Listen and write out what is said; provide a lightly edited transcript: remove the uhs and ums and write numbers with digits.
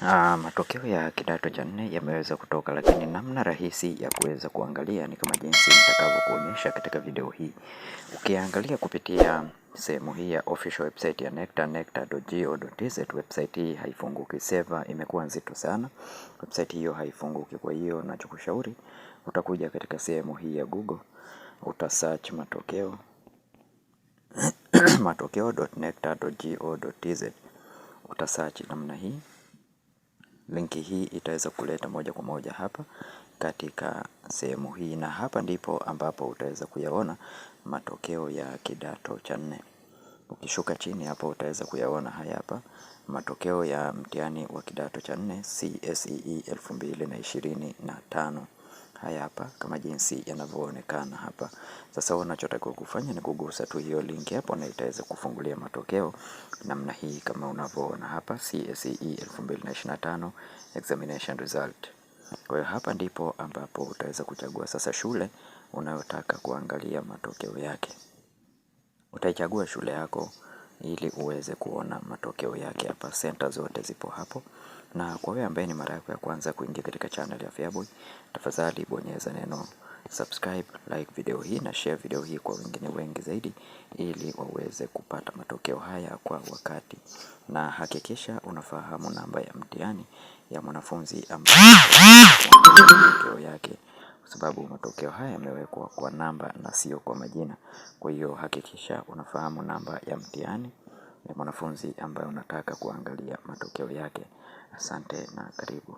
Matokeo ya kidato cha nne yameweza kutoka, lakini namna rahisi ya kuweza kuangalia ni kama jinsi nitakavyokuonyesha katika video hii. Ukiangalia kupitia sehemu hii ya official website ya NECTA, necta.go.tz, website hii haifunguki, server imekuwa nzito sana. Website hiyo haifunguki, kwa hiyo nachokushauri utakuja katika sehemu hii ya Google, utasearch matokeo matokeo.necta.go.tz, utasearch namna hii. Linki hii itaweza kuleta moja kwa moja hapa katika sehemu hii, na hapa ndipo ambapo utaweza kuyaona matokeo ya kidato cha nne. Ukishuka chini hapo utaweza kuyaona haya hapa matokeo ya mtihani wa kidato cha nne CSEE 2025. Haya hapa kama jinsi yanavyoonekana hapa. Sasa unachotakiwa kufanya ni kugusa tu hiyo link hapo na itaweza kufungulia matokeo namna hii kama unavyoona hapa, CSEE 2025 examination result. Kwa hiyo hapa ndipo ambapo utaweza kuchagua sasa shule unayotaka kuangalia matokeo yake. Utaichagua shule yako ili uweze kuona matokeo yake hapa. Center zote zipo hapo. Na kwa wewe ambaye ni mara yako ya kwanza kuingia katika channel ya Feaboy, tafadhali bonyeza neno subscribe, like video hii na share video hii kwa wengine wengi zaidi ili waweze kupata matokeo haya kwa wakati. Na hakikisha unafahamu namba ya mtihani ya mwanafunzi ambaye matokeo yake, kwa sababu matokeo haya yamewekwa kwa namba na sio kwa majina. Kwa hiyo hakikisha unafahamu namba ya mtihani ya mwanafunzi ambaye unataka kuangalia matokeo yake. Asante na karibu.